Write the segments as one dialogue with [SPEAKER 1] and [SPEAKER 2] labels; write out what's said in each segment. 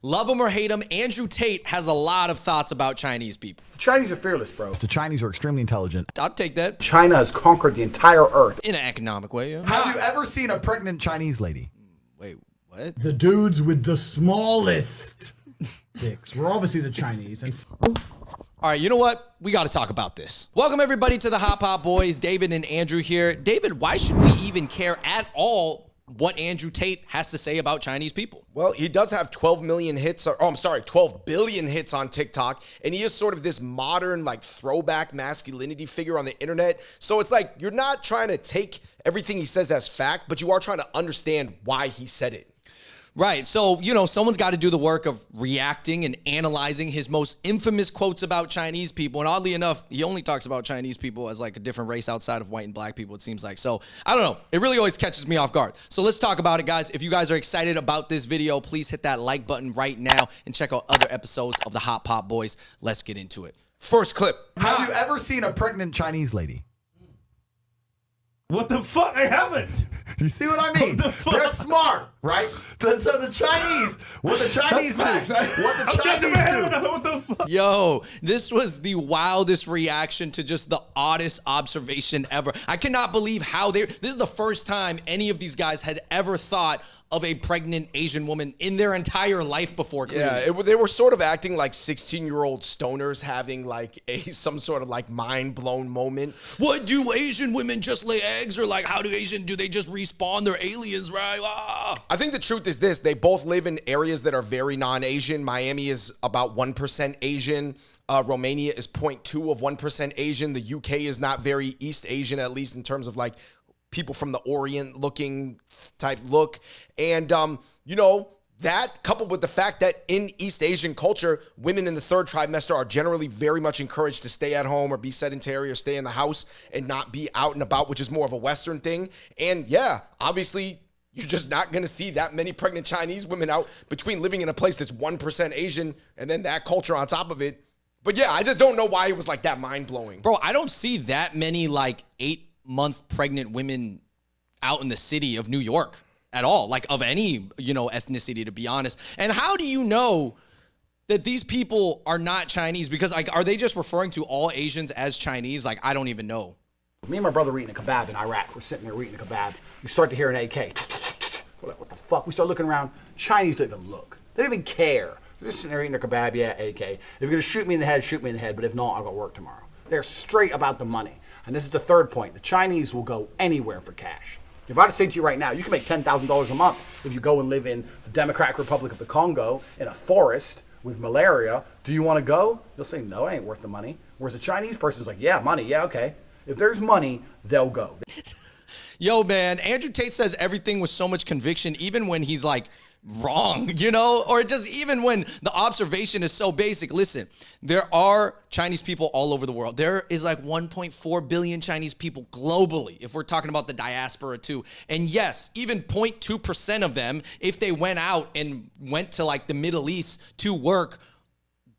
[SPEAKER 1] Love him or hate him, Andrew Tate has a lot of thoughts about Chinese people.
[SPEAKER 2] The Chinese are fearless, bro.
[SPEAKER 3] The Chinese are extremely intelligent.
[SPEAKER 1] I'll take that.
[SPEAKER 2] China has conquered the entire earth.
[SPEAKER 1] In an economic way, yeah.
[SPEAKER 3] Have you ever seen a pregnant Chinese lady?
[SPEAKER 1] Wait, what?
[SPEAKER 4] The dudes with the smallest dicks. We're obviously the Chinese. And
[SPEAKER 1] All right, you know what? We got to talk about this. Welcome, everybody, to the Hop Hop Boys. David and Andrew here. David, why should we even care at all what Andrew Tate has to say about Chinese people?
[SPEAKER 5] Well, he does have 12 million hits, 12 billion hits on TikTok, and he is sort of this modern, like, throwback masculinity figure on the internet. So it's like, you're not trying to take everything he says as fact, but you are trying to understand why he said it.
[SPEAKER 1] Right. So, you know, someone's got to do the work of reacting and analyzing his most infamous quotes about Chinese people. And oddly enough, he only talks about Chinese people as like a different race outside of white and black people, it seems like. So, I don't know. It really always catches me off guard. So let's talk about it, guys. If you guys are excited about this video, please hit that like button right now and check out other episodes of the Hop Hop Boys. Let's get into it.
[SPEAKER 5] First clip.
[SPEAKER 3] Have you ever seen a pregnant Chinese lady?
[SPEAKER 4] what the fuck? I haven't.
[SPEAKER 3] You see what I mean?
[SPEAKER 4] What the fuck?
[SPEAKER 3] They're smart, right? So the Chinese, what the Chinese do, what the Chinese do.
[SPEAKER 4] What the fuck?
[SPEAKER 1] Yo, this was the wildest reaction to just the oddest observation ever. I cannot believe how this is the first time any of these guys had ever thought of a pregnant Asian woman in their entire life before. Clearly.
[SPEAKER 5] Yeah, they were sort of acting like 16-year-old stoners having like some sort of like mind-blown moment.
[SPEAKER 1] What, do Asian women just lay eggs, or like how do they just respawn? They're aliens, right? Ah.
[SPEAKER 5] I think the truth is this: they both live in areas that are very non-Asian. Miami is about 1% Asian. Romania is 0.2 of 1% Asian. The UK is not very East Asian, at least in terms of like people from the Orient looking type look. And, you know, that coupled with the fact that in East Asian culture, women in the third trimester are generally very much encouraged to stay at home or be sedentary or stay in the house and not be out and about, which is more of a Western thing. And yeah, obviously you're just not going to see that many pregnant Chinese women out between living in a place that's 1% Asian and then that culture on top of it. But yeah, I just don't know why it was like that mind-blowing.
[SPEAKER 1] Bro, I don't see that many like 8-month pregnant women out in the city of New York at all, like of any, you know, ethnicity, to be honest. And how do you know that these people are not Chinese? Because like, are they just referring to all Asians as Chinese? Like, I don't even know.
[SPEAKER 2] Me and my brother were eating a kebab in Iraq. We're sitting there eating a kebab. We start to hear an AK. What the fuck? We start looking around. Chinese don't even look. They don't even care. They're just sitting there eating their kebab. Yeah, AK. If you're going to shoot me in the head, shoot me in the head. But if not, I'll go work tomorrow. They're straight about the money. And this is the third point. The Chinese will go anywhere for cash. If I were to say to you right now, you can make $10,000 a month if you go and live in the Democratic Republic of the Congo in a forest with malaria. Do you want to go? You'll say, no, it ain't worth the money. Whereas a Chinese person's like, yeah, money. Yeah, okay. If there's money, they'll go.
[SPEAKER 1] Yo, man, Andrew Tate says everything with so much conviction, even when he's like wrong, you know, or just even when the observation is so basic. Listen, there are Chinese people all over the world. There is like 1.4 billion Chinese people globally, if we're talking about the diaspora too. And yes, even 0.2% of them, if they went out and went to like the Middle East to work,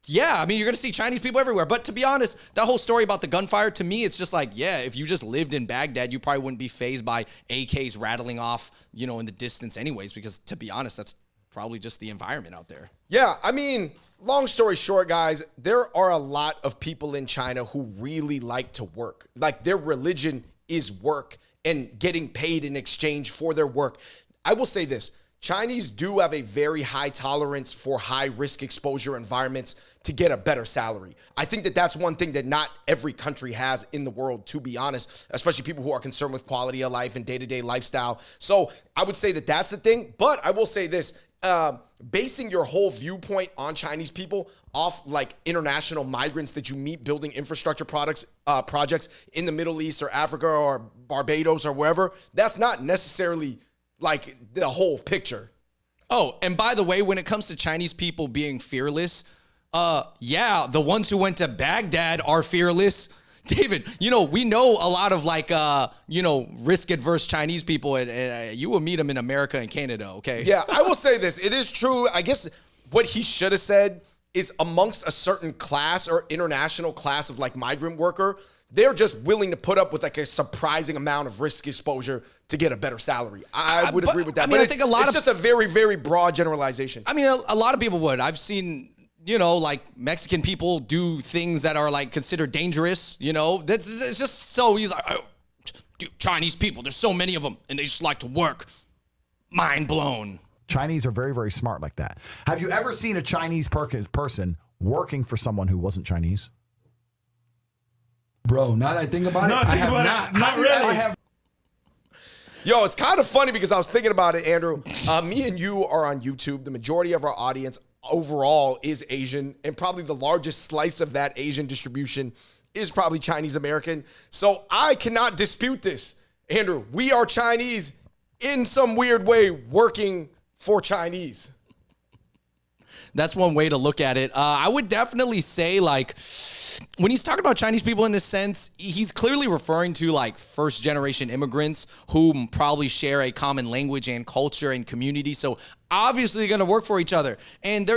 [SPEAKER 1] yeah, I mean, you're going to see Chinese people everywhere. But to be honest, that whole story about the gunfire, to me, it's just like, yeah, if you just lived in Baghdad, you probably wouldn't be fazed by AKs rattling off, you know, in the distance anyways, because to be honest, that's probably just the environment out there.
[SPEAKER 5] Yeah, I mean, long story short, guys, there are a lot of people in China who really like to work. Like, their religion is work and getting paid in exchange for their work. I will say this. Chinese do have a very high tolerance for high risk exposure environments to get a better salary. I think that that's one thing that not every country has in the world, to be honest, especially people who are concerned with quality of life and day-to-day lifestyle. So I would say that that's the thing. But I will say this, basing your whole viewpoint on Chinese people off like international migrants that you meet building infrastructure projects in the Middle East or Africa or Barbados or wherever, that's not necessarily like the whole picture.
[SPEAKER 1] Oh, and by the way, when it comes to Chinese people being fearless, yeah, the ones who went to Baghdad are fearless. David, you know, we know a lot of like, you know, risk-adverse Chinese people, and you will meet them in America and Canada, okay?
[SPEAKER 5] Yeah, I will say this. It is true. I guess what he should have said is amongst a certain class or international class of like migrant worker, they're just willing to put up with like a surprising amount of risk exposure to get a better salary. I would agree with that.
[SPEAKER 1] I mean,
[SPEAKER 5] but
[SPEAKER 1] I think a lot
[SPEAKER 5] it's
[SPEAKER 1] of
[SPEAKER 5] just a very, very broad generalization.
[SPEAKER 1] I mean, a lot of people would. I've seen, you know, like Mexican people do things that are like considered dangerous. You know, it's just so he's like, oh, dude, Chinese people. There's so many of them, and they just like to work. Mind blown.
[SPEAKER 6] Chinese are very, very smart like that. Have you ever seen a Chinese person working for someone who wasn't Chinese?
[SPEAKER 7] Bro, now that I think about it, I have not.
[SPEAKER 4] Not really.
[SPEAKER 7] I have.
[SPEAKER 5] Yo, it's kind of funny because I was thinking about it, Andrew. Me and you are on YouTube. The majority of our audience overall is Asian, and probably the largest slice of that Asian distribution is probably Chinese American. So I cannot dispute this. Andrew, we are Chinese in some weird way working for Chinese.
[SPEAKER 1] That's one way to look at it. I would definitely say, like, when he's talking about Chinese people in this sense, he's clearly referring to like first generation immigrants who probably share a common language and culture and community. So obviously they're going to work for each other. And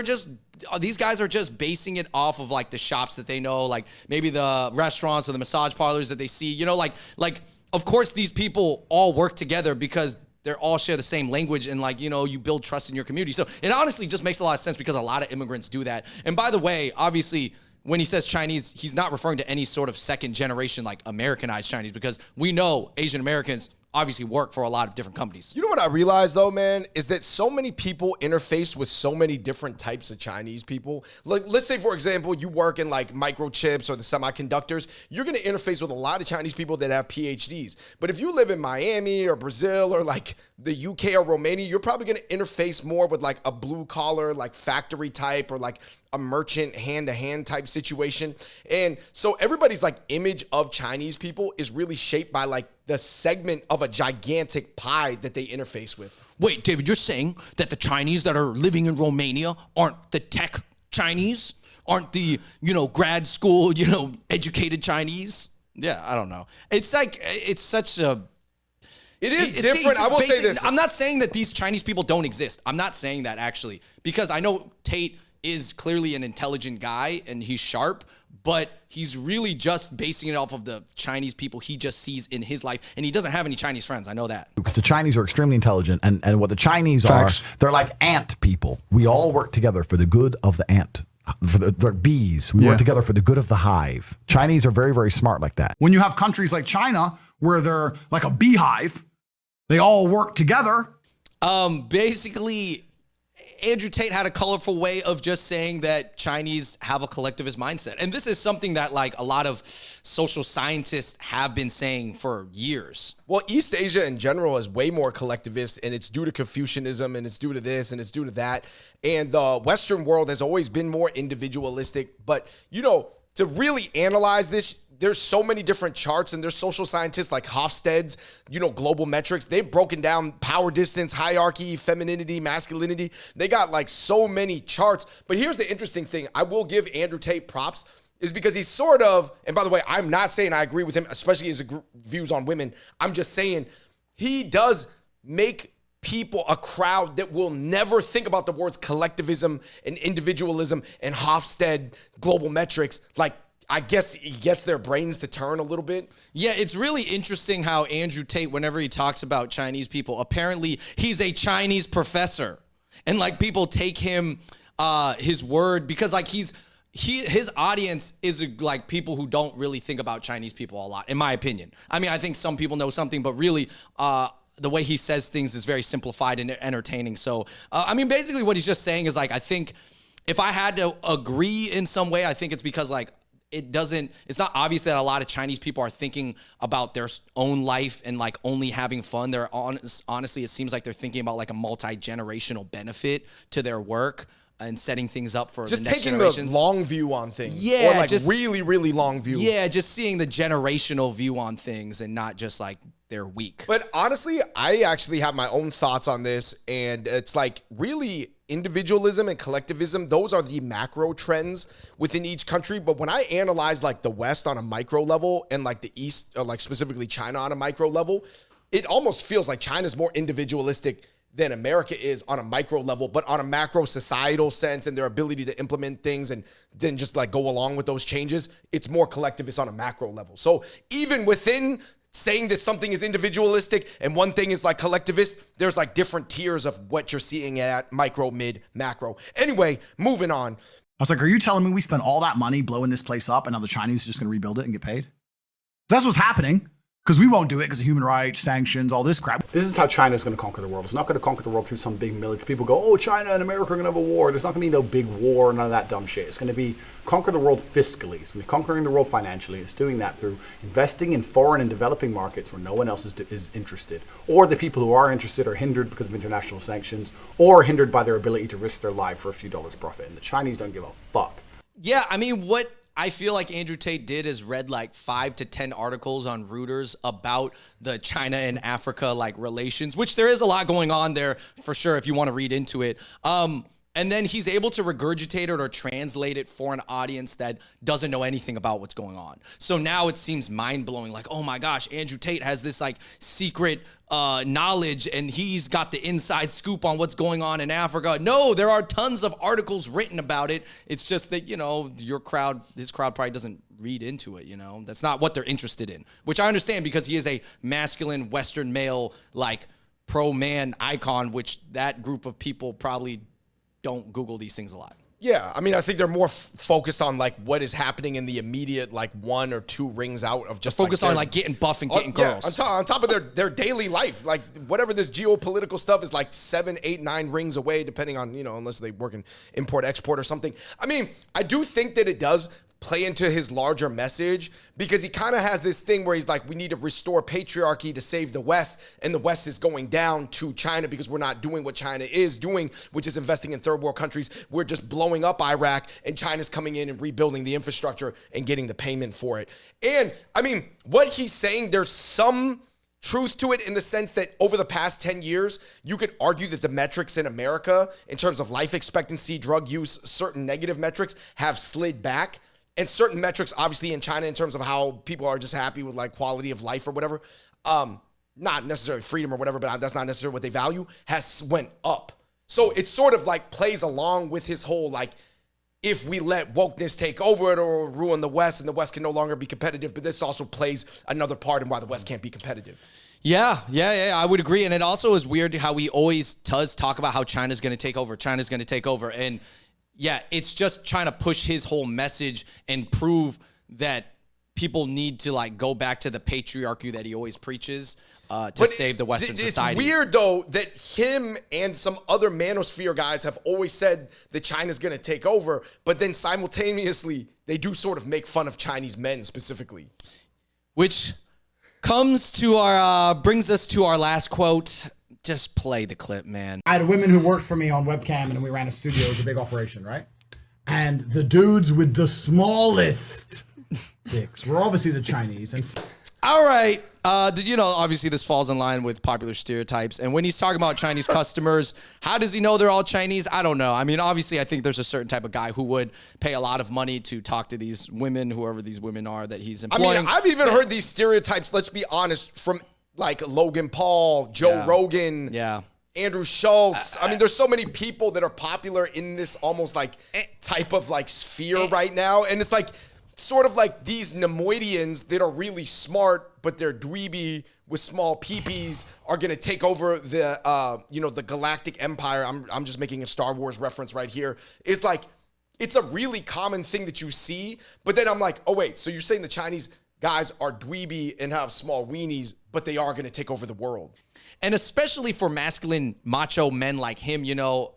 [SPEAKER 1] these guys are just basing it off of like the shops that they know, like maybe the restaurants or the massage parlors that they see, you know, like of course these people all work together because they all share the same language and like, you know, you build trust in your community. So it honestly just makes a lot of sense because a lot of immigrants do that. And by the way, obviously, when he says Chinese, he's not referring to any sort of second generation, like Americanized Chinese, because we know Asian Americans obviously work for a lot of different companies.
[SPEAKER 5] You know what I realized though, man, is that so many people interface with so many different types of Chinese people. Like, let's say, for example, you work in like microchips or the semiconductors. You're going to interface with a lot of Chinese people that have PhDs. But if you live in Miami or Brazil or like the UK or Romania, you're probably going to interface more with like a blue collar, like factory type or like a merchant hand-to-hand type situation. And so everybody's like image of Chinese people is really shaped by like the segment of a gigantic pie that they interface with.
[SPEAKER 1] Wait, David, you're saying that the Chinese that are living in Romania aren't the tech Chinese? Aren't the, you know, grad school, you know, educated Chinese? Yeah, I don't know. It's like, it's such a...
[SPEAKER 5] It is different. I will say this.
[SPEAKER 1] I'm not saying that these Chinese people don't exist. I'm not saying that actually, because I know Tate is clearly an intelligent guy and he's sharp, but he's really just basing it off of the Chinese people he just sees in his life, and he doesn't have any Chinese friends. I know that.
[SPEAKER 6] Because the Chinese are extremely intelligent, and what the Chinese
[SPEAKER 7] Facts.
[SPEAKER 6] are, they're like ant people. We all work together for the good of the ant. For the bees. We work together for the good of the hive. Chinese are very, very smart like that.
[SPEAKER 4] When you have countries like China where they're like a beehive, they all work together.
[SPEAKER 1] Basically, Andrew Tate had a colorful way of just saying that Chinese have a collectivist mindset. And this is something that like a lot of social scientists have been saying for years.
[SPEAKER 5] Well, East Asia in general is way more collectivist, and it's due to Confucianism, and it's due to this, and it's due to that. And the Western world has always been more individualistic. But, you know, to really analyze this, there's so many different charts, and there's social scientists like Hofstede's, you know, global metrics. They've broken down power distance, hierarchy, femininity, masculinity. They got like so many charts. But here's the interesting thing. I will give Andrew Tate props is because he's sort of, and by the way, I'm not saying I agree with him, especially his views on women. I'm just saying he does make people, a crowd that will never think about the words collectivism and individualism and Hofstede global metrics. Like, I guess he gets their brains to turn a little bit.
[SPEAKER 1] Yeah, it's really interesting how Andrew Tate, whenever he talks about Chinese people, apparently he's a Chinese professor. And like people take him, his word, because like his audience is like people who don't really think about Chinese people a lot, in my opinion. I mean, I think some people know something, but really, the way he says things is very simplified and entertaining. So, I mean, basically what he's just saying is like, I think if I had to agree in some way, I think it's because like, it's not obvious that a lot of Chinese people are thinking about their own life and like only having fun. They're honestly, it seems like they're thinking about like a multi-generational benefit to their work and setting things up for
[SPEAKER 5] just
[SPEAKER 1] the next
[SPEAKER 5] taking
[SPEAKER 1] generations.
[SPEAKER 5] the long view on things.
[SPEAKER 1] Yeah.
[SPEAKER 5] Or like
[SPEAKER 1] just,
[SPEAKER 5] really, really long view.
[SPEAKER 1] Yeah, just seeing the generational view on things and not just like they're weak.
[SPEAKER 5] But honestly, I actually have my own thoughts on this, and it's like really individualism and collectivism, those are the macro trends within each country. But when I analyze like the West on a micro level and like the East, or like specifically China on a micro level, it almost feels like China's more individualistic than America is on a micro level, but on a macro societal sense and their ability to implement things and then just like go along with those changes, it's more collectivist on a macro level. So even within saying that something is individualistic and one thing is like collectivist, there's like different tiers of what you're seeing at micro, mid, macro. Anyway, moving on.
[SPEAKER 4] I was like, are you telling me we spent all that money blowing this place up and now the Chinese are just going to rebuild it and get paid? That's what's happening. Because we won't do it because of human rights, sanctions, all this crap.
[SPEAKER 2] This is how China is going to conquer the world. It's not going to conquer the world through some big military. People go, oh, China and America are going to have a war. There's not going to be no big war, none of that dumb shit. It's going to be conquer the world fiscally. It's going to be conquering the world financially. It's doing that through investing in foreign and developing markets where no one else is interested. Or the people who are interested are hindered because of international sanctions or hindered by their ability to risk their life for a few dollars profit. And the Chinese don't give a fuck.
[SPEAKER 1] Yeah, I mean, what I feel like Andrew Tate did is read like 5 to 10 articles on Reuters about the China and Africa like relations, which there is a lot going on there for sure if you want to read into it. And then he's able to regurgitate it or translate it for an audience that doesn't know anything about what's going on. So now it seems mind-blowing, like, oh my gosh, Andrew Tate has this like secret knowledge and he's got the inside scoop on what's going on in Africa. No, there are tons of articles written about it. It's just that, you know, his crowd probably doesn't read into it, you know? That's not what they're interested in, which I understand because he is a masculine Western male, like pro-man icon, which that group of people probably don't Google these things a lot.
[SPEAKER 5] Yeah, I mean, I think they're more focused on like what is happening in the immediate like 1 or 2 rings out of just
[SPEAKER 1] focus on like getting buff and getting girls.
[SPEAKER 5] On top of their daily life, like whatever this geopolitical stuff is like 7, 8, 9 rings away, depending on, you know, unless they work in import export or something. I mean, I do think that it does play into his larger message because he kind of has this thing where he's like, we need to restore patriarchy to save the West, and the West is going down to China because we're not doing what China is doing, which is investing in third world countries. We're just blowing up Iraq, and China's coming in and rebuilding the infrastructure and getting the payment for it. And I mean, what he's saying, there's some truth to it in the sense that over the past 10 years, you could argue that the metrics in America in terms of life expectancy, drug use, certain negative metrics have slid back. And certain metrics, obviously, in China, in terms of how people are just happy with like quality of life or whatever, not necessarily freedom or whatever, but that's not necessarily what they value, has went up. So it sort of like plays along with his whole like, if we let wokeness take over, it'll ruin the West and the West can no longer be competitive. But this also plays another part in why the West can't be competitive.
[SPEAKER 1] Yeah, I would agree. And it also is weird how he always does talk about how China's going to take over. China's going to take over. And yeah, it's just trying to push his whole message and prove that people need to like go back to the patriarchy that he always preaches to save the Western society.
[SPEAKER 5] It's weird though that him and some other manosphere guys have always said that China's going to take over, but then simultaneously they do sort of make fun of Chinese men specifically.
[SPEAKER 1] Which comes to brings us to our last quote. Just play the clip, man.
[SPEAKER 4] I had women who worked for me on webcam and we ran a studio. It was a big operation, right? And the dudes with the smallest dicks were obviously the Chinese. And
[SPEAKER 1] all right. You know, obviously this falls in line with popular stereotypes. And when he's talking about Chinese customers, how does he know they're all Chinese? I don't know. I mean, obviously, I think there's a certain type of guy who would pay a lot of money to talk to these women, whoever these women are that he's employing.
[SPEAKER 5] I mean, I've even heard these stereotypes, let's be honest, from like Logan Paul, Joe Rogan, Andrew Schultz. I mean, there's so many people that are popular in this almost like type of like sphere right now. And it's like sort of like these Nemoidians that are really smart, but they're dweeby with small peepees are going to take over the, the galactic empire. I'm just making a Star Wars reference right here. It's like, it's a really common thing that you see. But then I'm like, oh, wait, so you're saying the Chinese guys are dweeby and have small weenies, but they are going to take over the world.
[SPEAKER 1] And especially for masculine macho men like him, you know,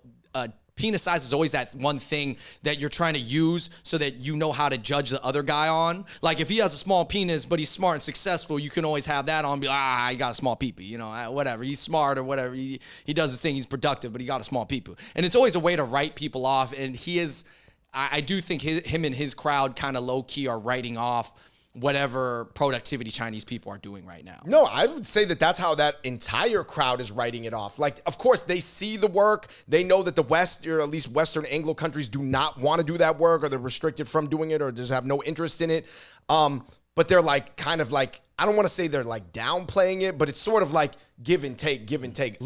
[SPEAKER 1] penis size is always that one thing that you're trying to use so that you know how to judge the other guy on. Like if he has a small penis, but he's smart and successful, you can always have that on and be like, he got a small peepee, you know, whatever. He's smart or whatever. He does his thing. He's productive, but he got a small peepee. And it's always a way to write people off. And he is, I do think him and his crowd kind of low key are writing off whatever productivity Chinese people are doing right now.
[SPEAKER 5] No, I would say that that's how that entire crowd is writing it off. Like, of course, they see the work. They know that the West, or at least Western Anglo countries, do not want to do that work, or they're restricted from doing it, or just have no interest in it. But but they're like kind of like, I don't want to say they're like downplaying it, but it's sort of like give and take, give and take. A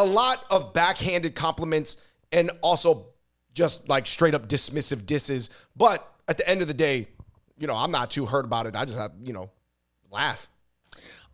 [SPEAKER 5] lot of backhanded compliments and also just like straight up dismissive disses. But at the end of the day, you know, I'm not too hurt about it. I just have, you know, laugh.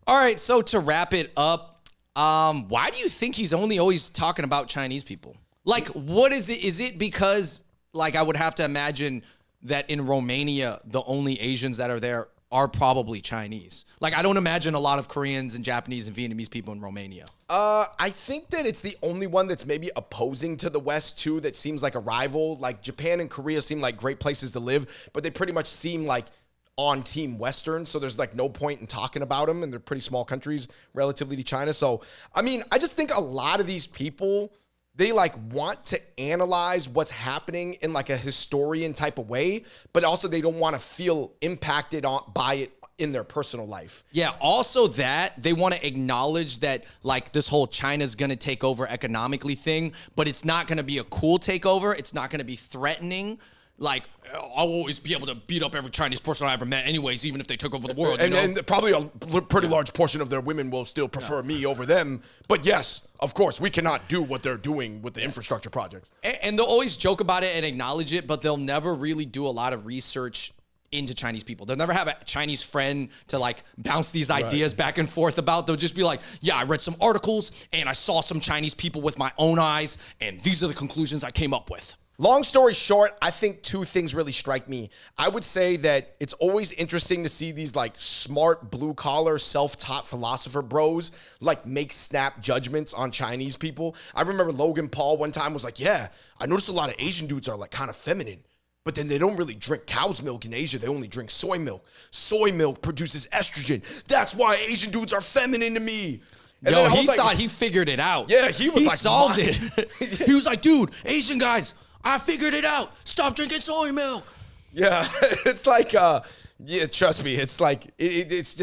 [SPEAKER 1] All right, so to wrap it up, why do you think he's only always talking about Chinese people? Like, what is it? Is it because, like, I would have to imagine that in Romania, the only Asians that are there are probably Chinese. Like, I don't imagine a lot of Koreans and Japanese and Vietnamese people in Romania.
[SPEAKER 5] I think that it's the only one that's maybe opposing to the West, too, that seems like a rival. Like, Japan and Korea seem like great places to live, but they pretty much seem like on Team Western, so there's like no point in talking about them, and they're pretty small countries relatively to China. So, I mean, I just think a lot of these people, they like want to analyze what's happening in like a historian type of way, but also they don't want to feel impacted by it in their personal life.
[SPEAKER 1] Yeah, also that they want to acknowledge that like this whole China's going to take over economically thing, but it's not going to be a cool takeover. It's not going to be threatening. Like, I'll always be able to beat up every Chinese person I ever met anyways, even if they took over the world.
[SPEAKER 5] And probably a pretty large portion of their women will still prefer me over them. But yes, of course, we cannot do what they're doing with the infrastructure projects.
[SPEAKER 1] And they'll always joke about it and acknowledge it, but they'll never really do a lot of research into Chinese people. They'll never have a Chinese friend to like bounce these ideas back and forth about. They'll just be like, yeah, I read some articles and I saw some Chinese people with my own eyes, and these are the conclusions I came up with.
[SPEAKER 5] Long story short, I think two things really strike me. I would say that it's always interesting to see these like smart blue collar self-taught philosopher bros like make snap judgments on Chinese people. I remember Logan Paul one time was like, yeah, I noticed a lot of Asian dudes are like kind of feminine, but then they don't really drink cow's milk in Asia. They only drink soy milk. Soy milk produces estrogen. That's why Asian dudes are feminine to me. And
[SPEAKER 1] yo, he thought he figured it out.
[SPEAKER 5] Yeah, he
[SPEAKER 1] solved it. He was like, dude, Asian guys, I figured it out. Stop drinking soy milk.
[SPEAKER 5] Yeah, it's like, yeah, trust me. It's like, it's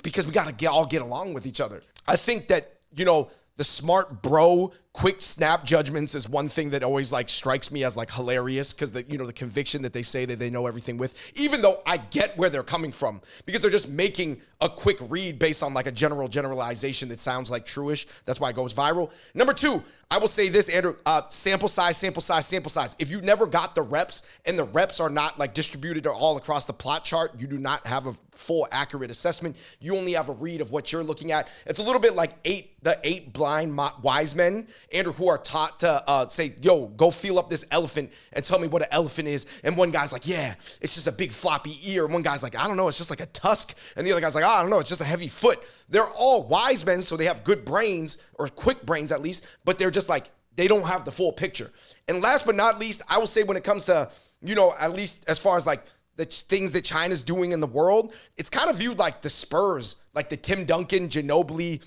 [SPEAKER 5] because we got to all get along with each other. I think that, you know, the smart bro, quick snap judgments is one thing that always like strikes me as like hilarious, because the, you know, the conviction that they say that they know everything with, even though I get where they're coming from, because they're just making a quick read based on like a generalization that sounds like true-ish. That's why it goes viral. Number two, I will say this, Andrew, sample size. If you never got the reps and the reps are not like distributed all across the plot chart, you do not have a full accurate assessment. You only have a read of what you're looking at. It's a little bit like the eight blind wise men, Andrew, who are taught to say, yo, go feel up this elephant and tell me what an elephant is. And one guy's like, yeah, it's just a big floppy ear. And one guy's like, I don't know, it's just like a tusk. And the other guy's like, I don't know, it's just a heavy foot. They're all wise men, so they have good brains, or quick brains at least, but they're just like, they don't have the full picture. And last but not least, I will say when it comes to, you know, at least as far as like the things that China's doing in the world, it's kind of viewed like the Spurs, like the Tim Duncan, Ginobili,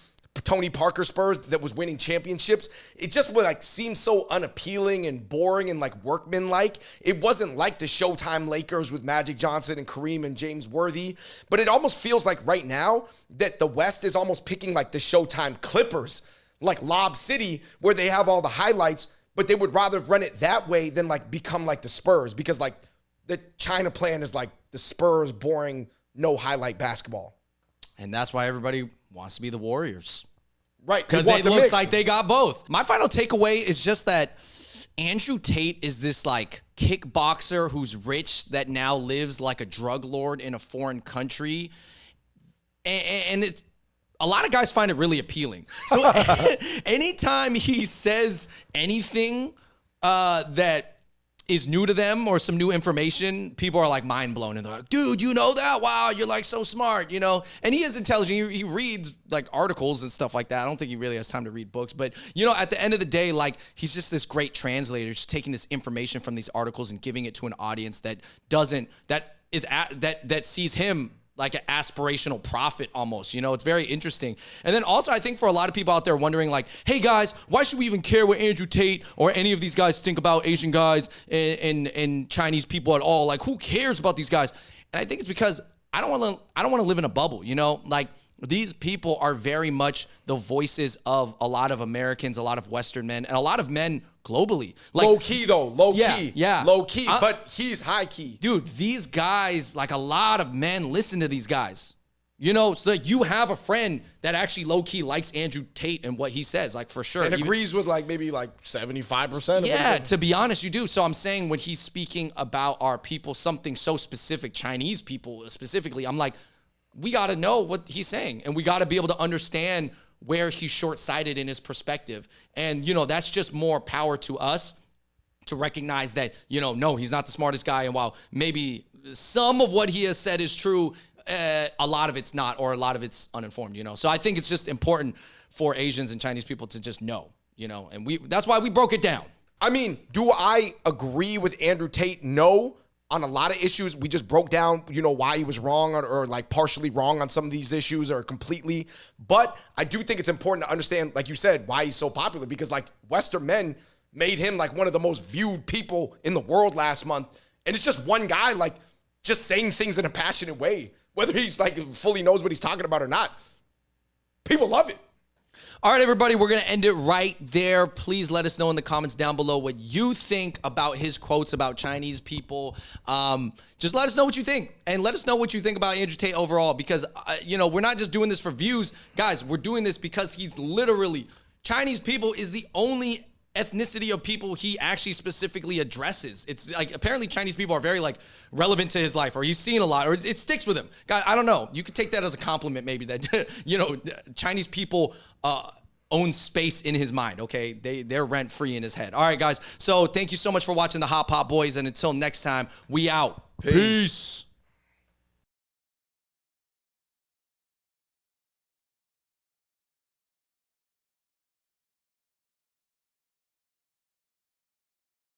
[SPEAKER 5] Tony Parker Spurs that was winning championships. It just would like seem so unappealing and boring and like workman-like. It wasn't like the Showtime Lakers with Magic Johnson and Kareem and James Worthy, but it almost feels like right now that the West is almost picking like the Showtime Clippers, like Lob City, where they have all the highlights, but they would rather run it that way than like become like the Spurs, because like the China plan is like the Spurs boring, no highlight basketball.
[SPEAKER 1] And that's why everybody wants to be the Warriors.
[SPEAKER 5] Right.
[SPEAKER 1] Because it looks like they got both. My final takeaway is just that Andrew Tate is this like kickboxer who's rich that now lives like a drug lord in a foreign country. And it's, a lot of guys find it really appealing. So anytime he says anything that is new to them or some new information, people are like mind blown and they're like, dude, you know that? Wow, you're like so smart, you know? And he is intelligent. He reads like articles and stuff like that. I don't think he really has time to read books, but you know, at the end of the day, like he's just this great translator, just taking this information from these articles and giving it to an audience that sees him like an aspirational prophet almost, you know, it's very interesting. And then also I think for a lot of people out there wondering like, hey guys, why should we even care what Andrew Tate or any of these guys think about Asian guys and Chinese people at all? Like who cares about these guys? And I think it's because I don't want to live in a bubble, you know, like these people are very much the voices of a lot of Americans, a lot of Western men, and a lot of men globally. Like,
[SPEAKER 5] low key though, low key.
[SPEAKER 1] Yeah.
[SPEAKER 5] Low key, but he's high key.
[SPEAKER 1] Dude, these guys, like a lot of men listen to these guys. You know, so like you have a friend that actually low key likes Andrew Tate and what he says, like for sure.
[SPEAKER 5] And agrees with like maybe like 75% of
[SPEAKER 1] Yeah, to be honest, you do. So I'm saying when he's speaking about our people, something so specific, Chinese people specifically, I'm like, we got to know what he's saying and we got to be able to understand where he's short-sighted in his perspective. And, you know, that's just more power to us to recognize that, you know, no, he's not the smartest guy. And while maybe some of what he has said is true, a lot of it's not, or a lot of it's uninformed, you know? So I think it's just important for Asians and Chinese people to just know, you know, and that's why we broke it down.
[SPEAKER 5] I mean, do I agree with Andrew Tate? No. On a lot of issues, we just broke down, you know, why he was wrong or like partially wrong on some of these issues or completely. But I do think it's important to understand, like you said, why he's so popular, because like Western men made him like one of the most viewed people in the world last month. And it's just one guy, like just saying things in a passionate way, whether he's like fully knows what he's talking about or not. People love it.
[SPEAKER 1] All right, everybody, we're going to end it right there. Please let us know in the comments down below what you think about his quotes about Chinese people. Just let us know what you think, and let us know what you think about Andrew Tate overall, because, you know, we're not just doing this for views. Guys, we're doing this because he's literally, Chinese people is the only ethnicity of people he actually specifically addresses. It's like, apparently Chinese people are very like relevant to his life, or he's seen a lot, or it sticks with him. God, I don't know. You could take that as a compliment maybe that, you know, Chinese people own space in his mind, okay? They're rent free in his head. All right, guys. So thank you so much for watching the Hot Pot Boys, and until next time, we out. Peace.